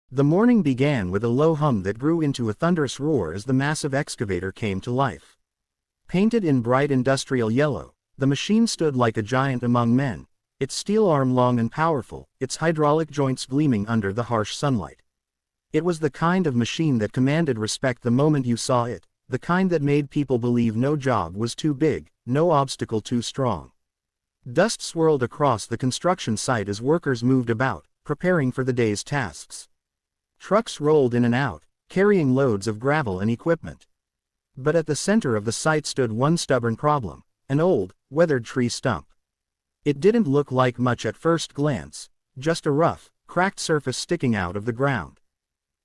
The morning began with a low hum that grew into a thunderous roar as the massive excavator came to life. Painted in bright industrial yellow, the machine stood like a giant among men, its steel arm long and powerful, its hydraulic joints gleaming under the harsh sunlight. It was the kind of machine that commanded respect the moment you saw it, the kind that made people believe no job was too big, no obstacle too strong. Dust swirled across the construction site as workers moved about, preparing for the day's tasks. Trucks rolled in and out, carrying loads of gravel and equipment. But at the center of the site stood one stubborn problem, an old, weathered tree stump. It didn't look like much at first glance, just a rough, cracked surface sticking out of the ground.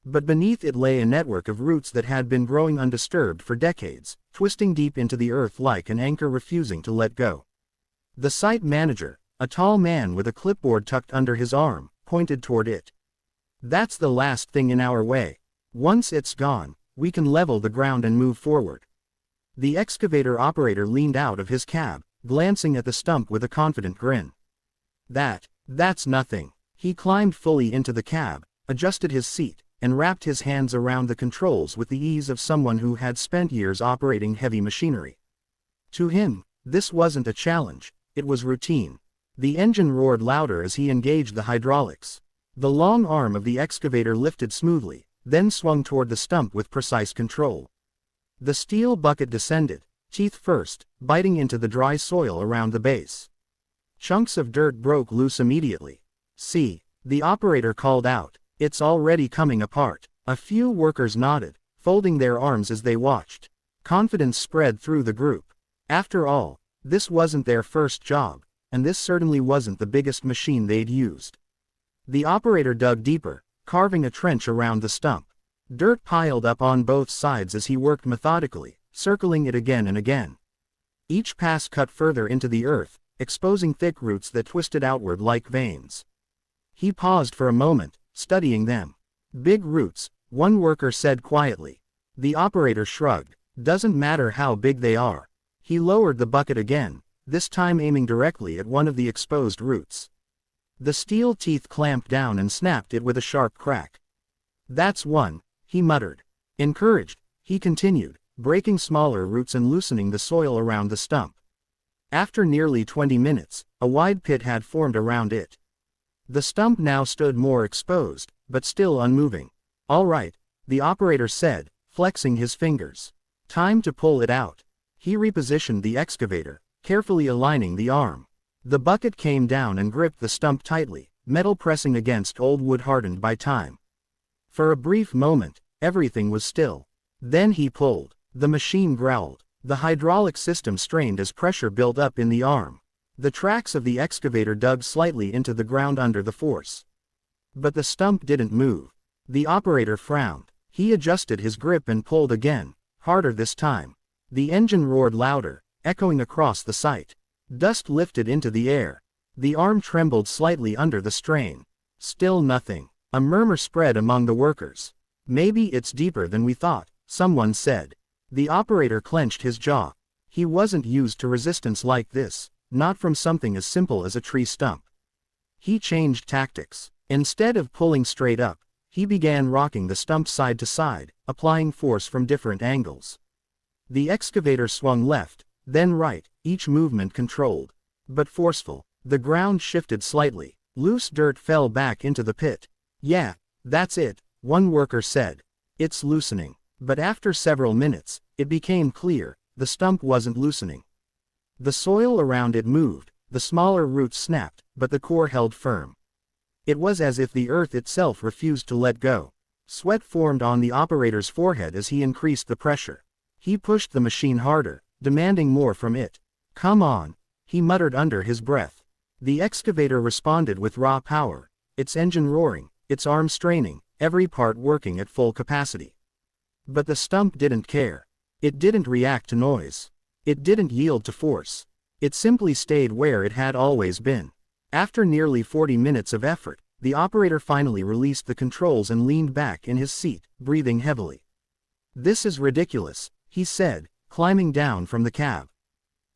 But beneath it lay a network of roots that had been growing undisturbed for decades, twisting deep into the earth like an anchor refusing to let go. The site manager, a tall man with a clipboard tucked under his arm, pointed toward it. "That's the last thing in our way. Once it's gone, we can level the ground and move forward." The excavator operator leaned out of his cab, glancing at the stump with a confident grin. That's nothing." He climbed fully into the cab, adjusted his seat, and wrapped his hands around the controls with the ease of someone who had spent years operating heavy machinery. To him, this wasn't a challenge, it was routine. The engine roared louder as he engaged the hydraulics. The long arm of the excavator lifted smoothly, then swung toward the stump with precise control. The steel bucket descended, teeth first, biting into the dry soil around the base. Chunks of dirt broke loose immediately. "See," the operator called out, "it's already coming apart." A few workers nodded, folding their arms as they watched. Confidence spread through the group. After all, this wasn't their first job, and this certainly wasn't the biggest machine they'd used. The operator dug deeper, carving a trench around the stump. Dirt piled up on both sides as he worked methodically, circling it again and again. Each pass cut further into the earth, exposing thick roots that twisted outward like veins. He paused for a moment, studying them. "Big roots," one worker said quietly. The operator shrugged. "Doesn't matter how big they are." He lowered the bucket again, this time aiming directly at one of the exposed roots. The steel teeth clamped down and snapped it with a sharp crack. "That's one," he muttered. Encouraged, he continued, breaking smaller roots and loosening the soil around the stump. After nearly 20 minutes, a wide pit had formed around it. The stump now stood more exposed, but still unmoving. "All right," the operator said, flexing his fingers. "Time to pull it out." He repositioned the excavator, carefully aligning the arm. The bucket came down and gripped the stump tightly, metal pressing against old wood hardened by time. For a brief moment, everything was still. Then he pulled. The machine growled. The hydraulic system strained as pressure built up in the arm. The tracks of the excavator dug slightly into the ground under the force. But the stump didn't move. The operator frowned. He adjusted his grip and pulled again, harder this time. The engine roared louder, echoing across the site. Dust lifted into the air. The arm trembled slightly under the strain. Still nothing. A murmur spread among the workers. "Maybe it's deeper than we thought," someone said. The operator clenched his jaw. He wasn't used to resistance like this, not from something as simple as a tree stump. He changed tactics. Instead of pulling straight up, he began rocking the stump side to side, applying force from different angles. The excavator swung left, then right, each movement controlled. But forceful. The ground shifted slightly. Loose dirt fell back into the pit. "Yeah, that's it," one worker said. "It's loosening." But after several minutes, it became clear, the stump wasn't loosening. The soil around it moved, the smaller roots snapped, but the core held firm. It was as if the earth itself refused to let go. Sweat formed on the operator's forehead as he increased the pressure. He pushed the machine harder, demanding more from it. "Come on," he muttered under his breath. The excavator responded with raw power, its engine roaring, its arms straining, every part working at full capacity. But the stump didn't care. It didn't react to noise. It didn't yield to force. It simply stayed where it had always been. After nearly 40 minutes of effort, the operator finally released the controls and leaned back in his seat, breathing heavily. "This is ridiculous," he said, climbing down from the cab.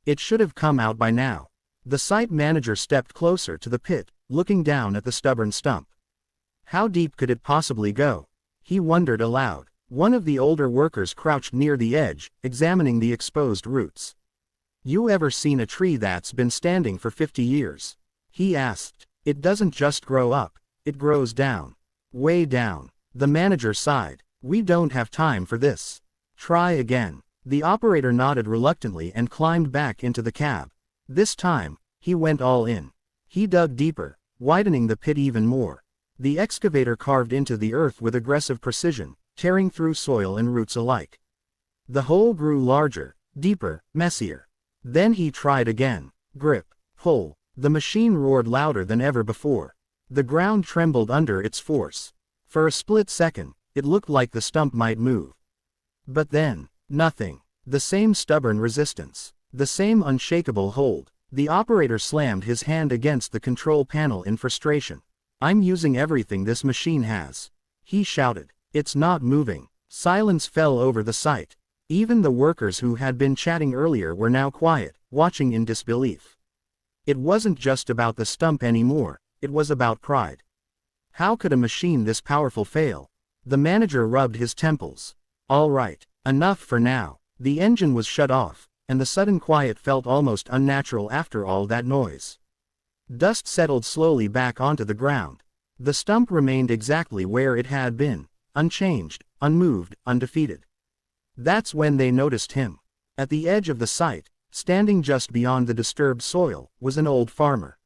"It should have come out by now." The site manager stepped closer to the pit, looking down at the stubborn stump. How deep could it possibly go? He wondered aloud. One of the older workers crouched near the edge, examining the exposed roots. You ever seen a tree that's been standing for 50 years? He asked. It doesn't just grow up, it grows down. Way down. The manager sighed. We don't have time for this. Try again. The operator nodded reluctantly and climbed back into the cab. This time, he went all in. He dug deeper, widening the pit even more. The excavator carved into the earth with aggressive precision, tearing through soil and roots alike. The hole grew larger, deeper, messier. Then he tried again. Grip, pull. The machine roared louder than ever before. The ground trembled under its force. For a split second, it looked like the stump might move. But then, nothing. The same stubborn resistance. The same unshakable hold. The operator slammed his hand against the control panel in frustration. I'm using everything this machine has. He shouted. It's not moving. Silence fell over the site. Even the workers who had been chatting earlier were now quiet, watching in disbelief. It wasn't just about the stump anymore, it was about pride. How could a machine this powerful fail? The manager rubbed his temples. All right, enough for now. The engine was shut off, and the sudden quiet felt almost unnatural after all that noise. Dust settled slowly back onto the ground. The stump remained exactly where it had been, unchanged, unmoved, undefeated. That's when they noticed him. At the edge of the site, standing just beyond the disturbed soil, was an old farmer.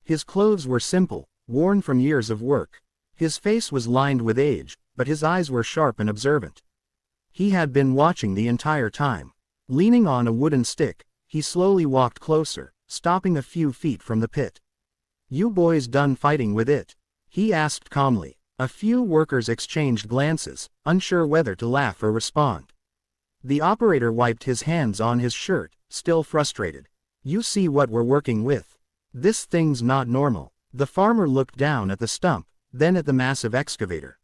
His clothes were simple, worn from years of work. His face was lined with age, but his eyes were sharp and observant. He had been watching the entire time. Leaning on a wooden stick, he slowly walked closer, stopping a few feet from the pit. You boys done fighting with it? He asked calmly. A few workers exchanged glances, unsure whether to laugh or respond. The operator wiped his hands on his shirt, still frustrated. You see what we're working with. This thing's not normal. The farmer looked down at the stump, then at the massive excavator.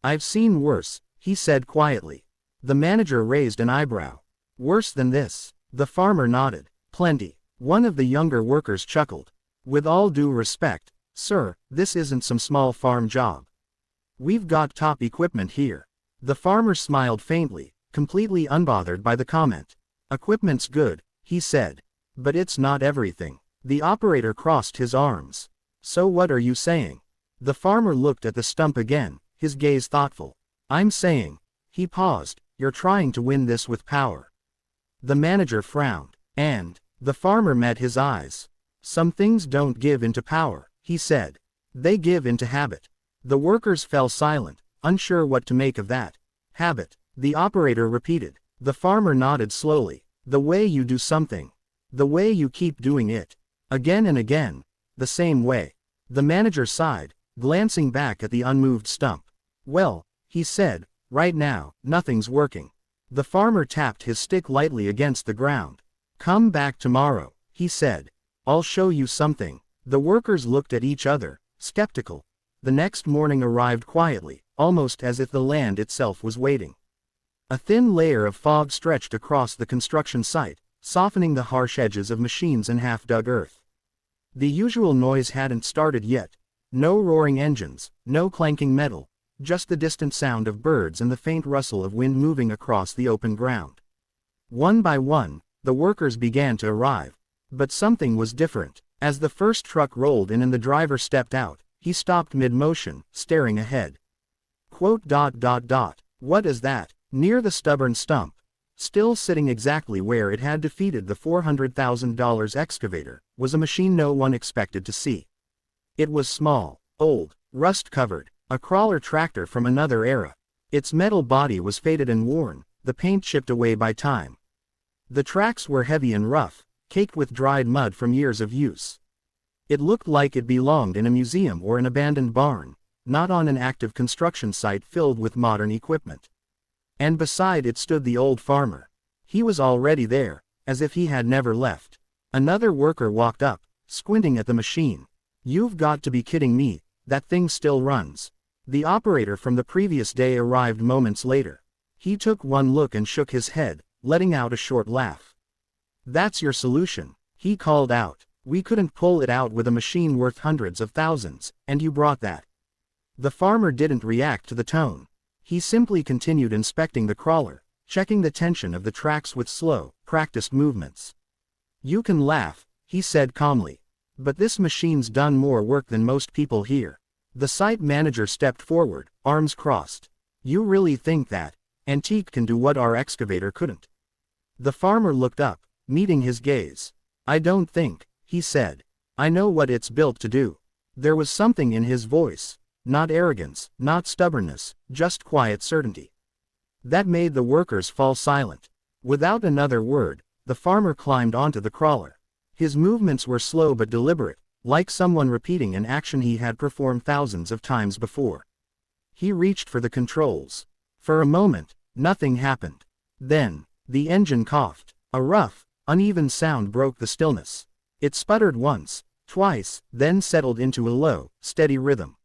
I've seen worse, he said quietly. The manager raised an eyebrow. Worse than this? The farmer nodded. Plenty. One of the younger workers chuckled. With all due respect, sir, this isn't some small farm job. We've got top equipment here. The farmer smiled faintly, completely unbothered by the comment. Equipment's good, he said. But it's not everything. The operator crossed his arms. So what are you saying? The farmer looked at the stump again, his gaze thoughtful. I'm saying. He paused. You're trying to win this with power. The manager frowned. And the farmer met his eyes. Some things don't give into power, he said. They give into habit. The workers fell silent, unsure what to make of that. Habit, the operator repeated. The farmer nodded slowly. The way you do something. The way you keep doing it. Again and again. The same way. The manager sighed, glancing back at the unmoved stump. Well, he said, right now, nothing's working. The farmer tapped his stick lightly against the ground. Come back tomorrow, he said. I'll show you something. The workers looked at each other, skeptical. The next morning arrived quietly, almost as if the land itself was waiting. A thin layer of fog stretched across the construction site, softening the harsh edges of machines and half-dug earth. The usual noise hadn't started yet. No roaring engines, no clanking metal, just the distant sound of birds and the faint rustle of wind moving across the open ground. One by one, the workers began to arrive. But something was different. As the first truck rolled in and the driver stepped out, he stopped mid-motion, staring ahead. What is that? Near the stubborn stump, still sitting exactly where it had defeated the $400,000 excavator, was a machine no one expected to see. It was small, old, rust-covered, a crawler tractor from another era. Its metal body was faded and worn, the paint chipped away by time. The tracks were heavy and rough, caked with dried mud from years of use. It looked like it belonged in a museum or an abandoned barn, not on an active construction site filled with modern equipment. And beside it stood the old farmer. He was already there, as if he had never left. Another worker walked up, squinting at the machine. You've got to be kidding me, that thing still runs. The operator from the previous day arrived moments later. He took one look and shook his head, letting out a short laugh. That's your solution, he called out. We couldn't pull it out with a machine worth hundreds of thousands, and you brought that. The farmer didn't react to the tone. He simply continued inspecting the crawler, checking the tension of the tracks with slow, practiced movements. "You can laugh," he said calmly. "But this machine's done more work than most people here." The site manager stepped forward, arms crossed. "You really think that Antique can do what our excavator couldn't?" The farmer looked up, meeting his gaze. "I don't think," he said. "I know what it's built to do." There was something in his voice. Not arrogance, not stubbornness, just quiet certainty. That made the workers fall silent. Without another word, the farmer climbed onto the crawler. His movements were slow but deliberate, like someone repeating an action he had performed thousands of times before. He reached for the controls. For a moment, nothing happened. Then, the engine coughed. A rough, uneven sound broke the stillness. It sputtered once, twice, then settled into a low, steady rhythm.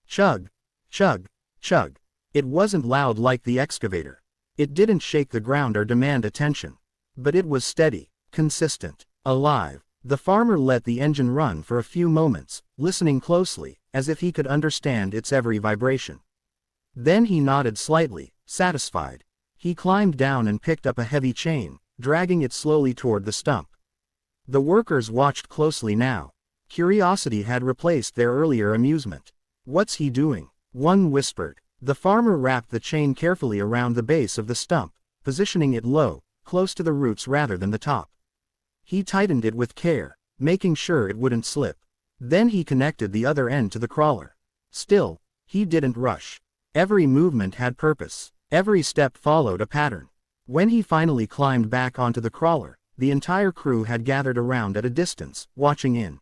Chug, chug, chug. It wasn't loud like the excavator. It didn't shake the ground or demand attention. But it was steady, consistent, alive. The farmer let the engine run for a few moments, listening closely, as if he could understand its every vibration. Then he nodded slightly, satisfied. He climbed down and picked up a heavy chain, dragging it slowly toward the stump. The workers watched closely now. Curiosity had replaced their earlier amusement. "What's he doing?" one whispered. The farmer wrapped the chain carefully around the base of the stump, positioning it low, close to the roots rather than the top. He tightened it with care, making sure it wouldn't slip. Then he connected the other end to the crawler. Still, he didn't rush. Every movement had purpose. Every step followed a pattern. When he finally climbed back onto the crawler, the entire crew had gathered around at a distance, watching in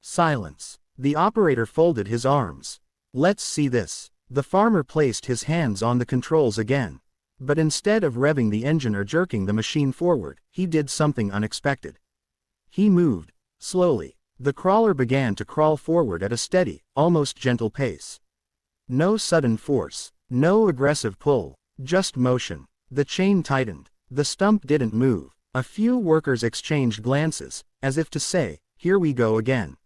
silence. The operator folded his arms. "Let's see this." The farmer placed his hands on the controls again. But instead of revving the engine or jerking the machine forward, he did something unexpected. He moved, slowly. The crawler began to crawl forward at a steady, almost gentle pace. No sudden force, no aggressive pull, just motion. The chain tightened. The stump didn't move. A few workers exchanged glances, as if to say, "Here we go again."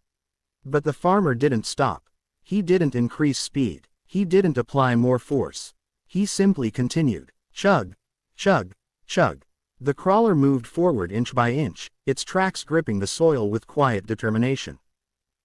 But the farmer didn't stop. He didn't increase speed. He didn't apply more force. He simply continued. Chug, chug, chug. The crawler moved forward inch by inch, its tracks gripping the soil with quiet determination.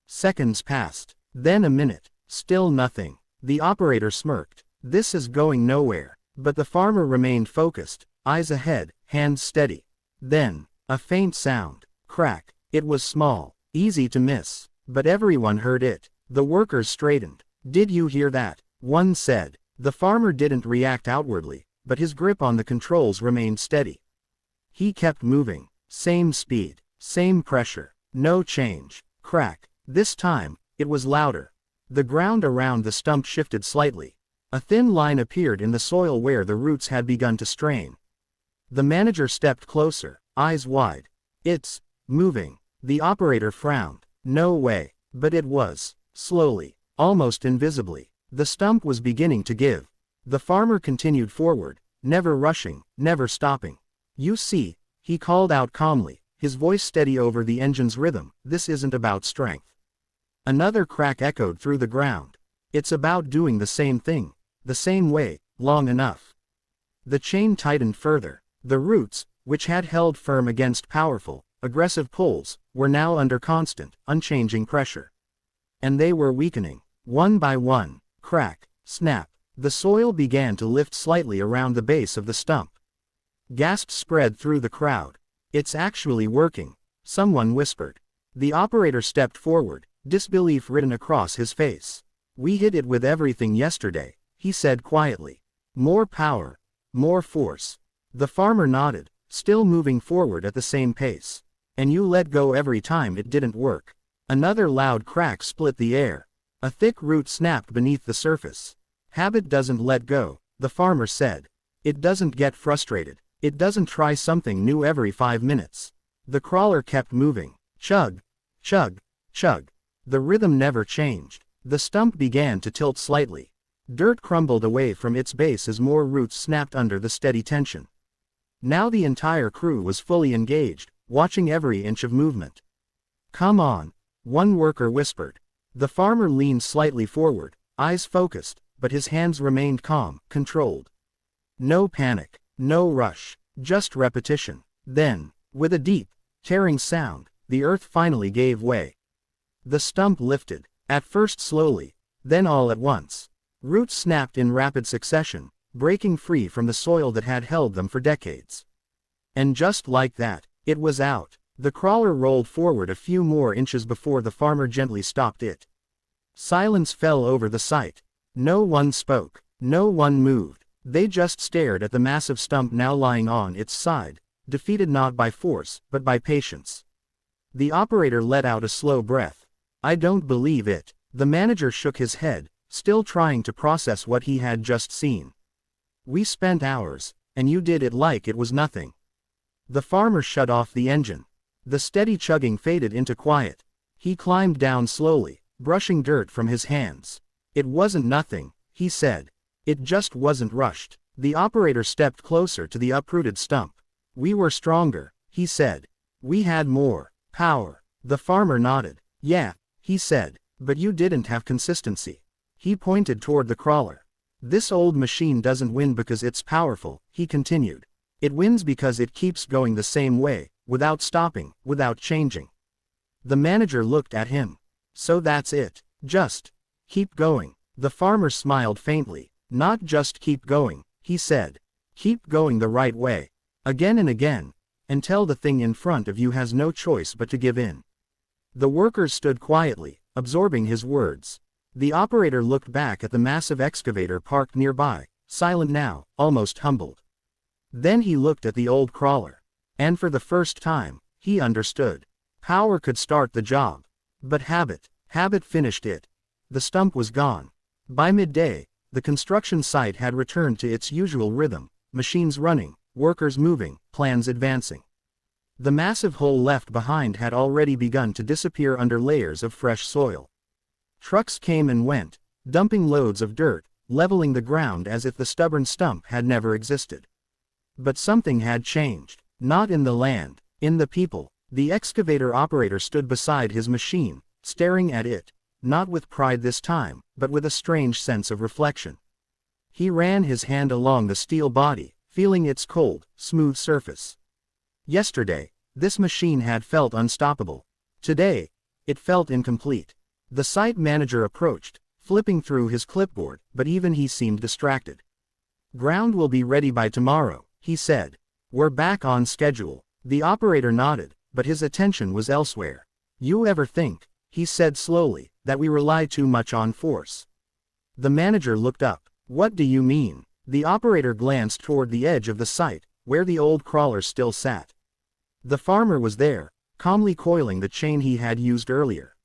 Seconds passed. Then a minute. Still nothing. The operator smirked. "This is going nowhere." But the farmer remained focused, eyes ahead, hands steady. Then, a faint sound. Crack. It was small, easy to miss. But everyone heard it. The workers straightened. "Did you hear that?" one said. The farmer didn't react outwardly, but his grip on the controls remained steady. He kept moving. Same speed, same pressure. No change. Crack. This time, it was louder. The ground around the stump shifted slightly. A thin line appeared in the soil where the roots had begun to strain. The manager stepped closer, eyes wide. "It's moving." The operator frowned. "No way." But it was. Slowly, almost invisibly. The stump was beginning to give. The farmer continued forward, never rushing, never stopping. "You see," he called out calmly, his voice steady over the engine's rhythm, "this isn't about strength." Another crack echoed through the ground. "It's about doing the same thing, the same way, long enough." The chain tightened further. The roots, which had held firm against powerful, aggressive pulls, were now under constant, unchanging pressure. And they were weakening. One by one. Crack. Snap. The soil began to lift slightly around the base of the stump. Gasps spread through the crowd. "It's actually working," someone whispered. The operator stepped forward, disbelief written across his face. "We hit it with everything yesterday," he said quietly. "More power. More force." The farmer nodded, still moving forward at the same pace. "And you let go every time it didn't work." Another loud crack split the air. A thick root snapped beneath the surface. "Habit doesn't let go," the farmer said. "It doesn't get frustrated. It doesn't try something new every 5 minutes." The crawler kept moving. Chug, chug, chug. The rhythm never changed. The stump began to tilt slightly. Dirt crumbled away from its base as more roots snapped under the steady tension. Now the entire crew was fully engaged, watching every inch of movement. "Come on," one worker whispered. The farmer leaned slightly forward, eyes focused, but his hands remained calm, controlled. No panic, no rush, just repetition. Then, with a deep, tearing sound, the earth finally gave way. The stump lifted, at first slowly, then all at once. Roots snapped in rapid succession, breaking free from the soil that had held them for decades. And just like that, it was out. The crawler rolled forward a few more inches before the farmer gently stopped it. Silence fell over the site. No one spoke, no one moved. They just stared at the massive stump now lying on its side, defeated not by force, but by patience. The operator let out a slow breath. I don't believe it. The manager shook his head, still trying to process what he had just seen. We spent hours, and you did it like it was nothing. The farmer shut off the engine. The steady chugging faded into quiet. He climbed down slowly, brushing dirt from his hands. It wasn't nothing, he said. It just wasn't rushed. The operator stepped closer to the uprooted stump. We were stronger, he said. We had more power. The farmer nodded. Yeah, he said, but you didn't have consistency. He pointed toward the crawler. This old machine doesn't win because it's powerful, he continued. It wins because it keeps going the same way, without stopping, without changing. The manager looked at him. So that's it. Just keep going. The farmer smiled faintly. Not just keep going, he said. Keep going the right way. Again and again, until the thing in front of you has no choice but to give in. The workers stood quietly, absorbing his words. The operator looked back at the massive excavator parked nearby, silent now, almost humbled. Then he looked at the old crawler. And for the first time, he understood. Power could start the job. But habit finished it. The stump was gone. By midday, the construction site had returned to its usual rhythm, machines running, workers moving, plans advancing. The massive hole left behind had already begun to disappear under layers of fresh soil. Trucks came and went, dumping loads of dirt, leveling the ground as if the stubborn stump had never existed. But something had changed. Not in the land, in the people. The excavator operator stood beside his machine, staring at it, not with pride this time, but with a strange sense of reflection. He ran his hand along the steel body, feeling its cold, smooth surface. Yesterday, this machine had felt unstoppable. Today, it felt incomplete. The site manager approached, flipping through his clipboard, but even he seemed distracted. Ground will be ready by tomorrow, he said. We're back on schedule. The operator nodded, but his attention was elsewhere. You ever think, he said slowly, that we rely too much on force? The manager looked up. What do you mean? The operator glanced toward the edge of the site, where the old crawler still sat. The farmer was there, calmly coiling the chain he had used earlier.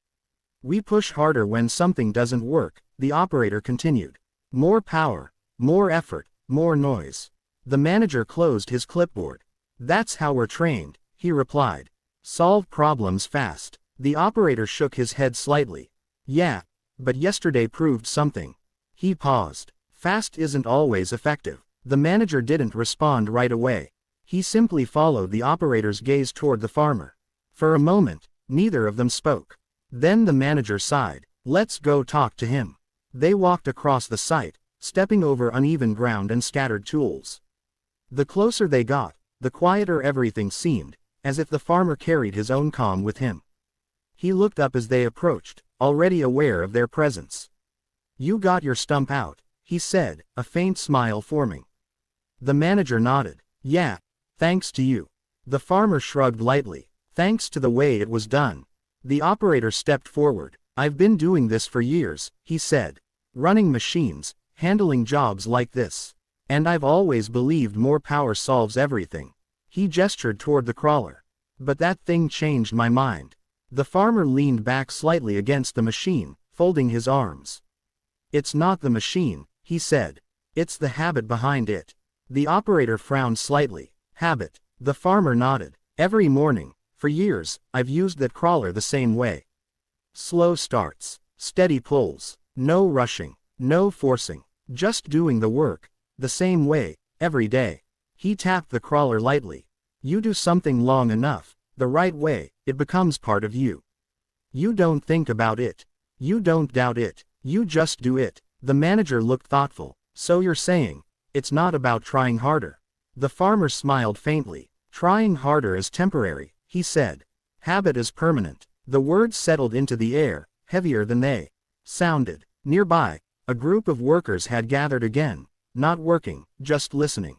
We push harder when something doesn't work, the operator continued. More power, more effort, more noise. The manager closed his clipboard. That's how we're trained, he replied. Solve problems fast. The operator shook his head slightly. Yeah, but yesterday proved something. He paused. Fast isn't always effective. The manager didn't respond right away. He simply followed the operator's gaze toward the farmer. For a moment, neither of them spoke. Then the manager sighed. Let's go talk to him. They walked across the site, stepping over uneven ground and scattered tools. The closer they got, the quieter everything seemed, as if the farmer carried his own calm with him. He looked up as they approached, already aware of their presence. You got your stump out, he said, a faint smile forming. The manager nodded. Yeah, thanks to you. The farmer shrugged lightly. Thanks to the way it was done. The operator stepped forward. I've been doing this for years, he said. Running machines, handling jobs like this. And I've always believed more power solves everything. He gestured toward the crawler. But that thing changed my mind. The farmer leaned back slightly against the machine, folding his arms. It's not the machine, he said. It's the habit behind it. The operator frowned slightly. Habit. The farmer nodded. Every morning, for years, I've used that crawler the same way. Slow starts, steady pulls, no rushing, no forcing, just doing the work. The same way, every day. He tapped the crawler lightly. You do something long enough, the right way, it becomes part of you. You don't think about it. You don't doubt it. You just do it. The manager looked thoughtful. So you're saying, it's not about trying harder. The farmer smiled faintly. Trying harder is temporary, he said. Habit is permanent. The words settled into the air, heavier than they sounded. Nearby, a group of workers had gathered again, not working, just listening.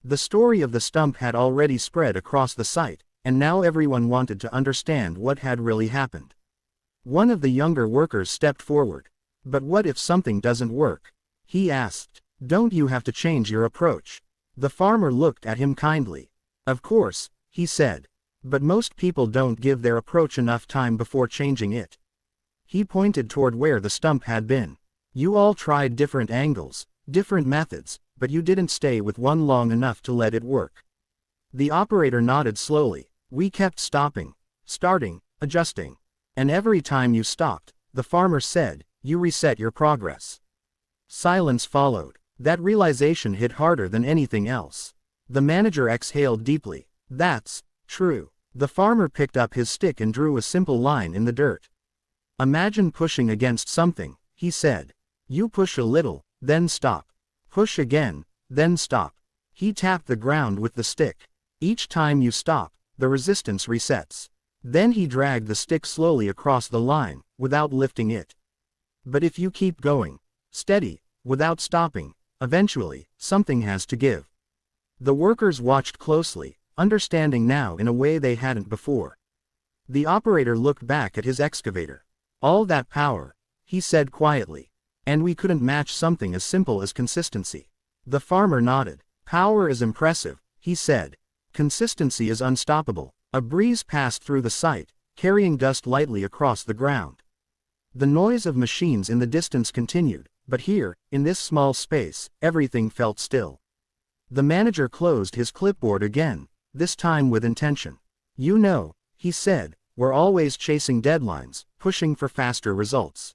The story of the stump had already spread across the site, and now everyone wanted to understand what had really happened. One of the younger workers stepped forward. But what if something doesn't work? He asked. Don't you have to change your approach? The farmer looked at him kindly. Of course, he said. But most people don't give their approach enough time before changing it. He pointed toward where the stump had been. You all tried different angles, different methods, but you didn't stay with one long enough to let it work. The operator nodded slowly. We kept stopping, starting, adjusting. And every time you stopped, the farmer said, you reset your progress. Silence followed. That realization hit harder than anything else. The manager exhaled deeply. That's true. The farmer picked up his stick and drew a simple line in the dirt. Imagine pushing against something, he said. You push a little, then stop. Push again, then stop. He tapped the ground with the stick. Each time you stop, the resistance resets. Then he dragged the stick slowly across the line, without lifting it. But if you keep going, steady, without stopping, eventually, something has to give. The workers watched closely, understanding now in a way they hadn't before. The operator looked back at his excavator. All that power, he said quietly. And we couldn't match something as simple as consistency. The farmer nodded. Power is impressive, he said. Consistency is unstoppable. A breeze passed through the site, carrying dust lightly across the ground. The noise of machines in the distance continued, but here, in this small space, everything felt still. The manager closed his clipboard again, this time with intention. You know, he said, we're always chasing deadlines, pushing for faster results.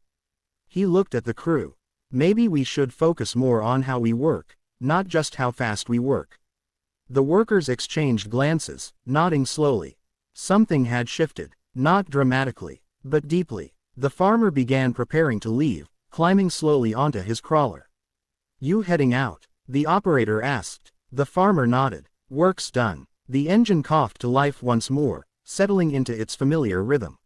He looked at the crew. Maybe we should focus more on how we work, not just how fast we work. The workers exchanged glances, nodding slowly. Something had shifted, not dramatically, but deeply. The farmer began preparing to leave, climbing slowly onto his crawler. You heading out? The operator asked. The farmer nodded. Work's done. The engine coughed to life once more, settling into its familiar rhythm.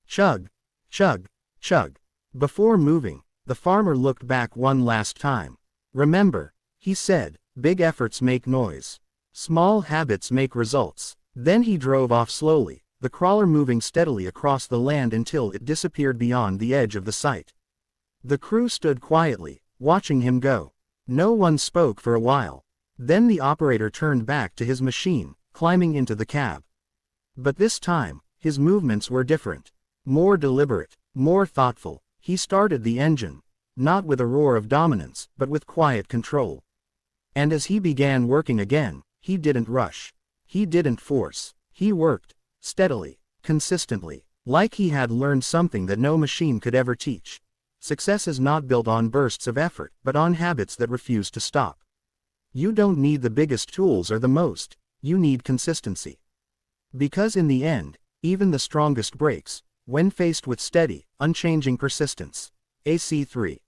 Chug, chug, chug. Before moving, the farmer looked back one last time. Remember, he said, big efforts make noise. Small habits make results. Then he drove off slowly, the crawler moving steadily across the land until it disappeared beyond the edge of the site. The crew stood quietly, watching him go. No one spoke for a while. Then the operator turned back to his machine, climbing into the cab. But this time, his movements were different. More deliberate, more thoughtful. He started the engine, not with a roar of dominance, but with quiet control. And as he began working again, he didn't rush. He didn't force. He worked, steadily, consistently, like he had learned something that no machine could ever teach. Success is not built on bursts of effort, but on habits that refuse to stop. You don't need the biggest tools or the most, you need consistency. Because in the end, even the strongest breaks, when faced with steady, unchanging persistence. AC3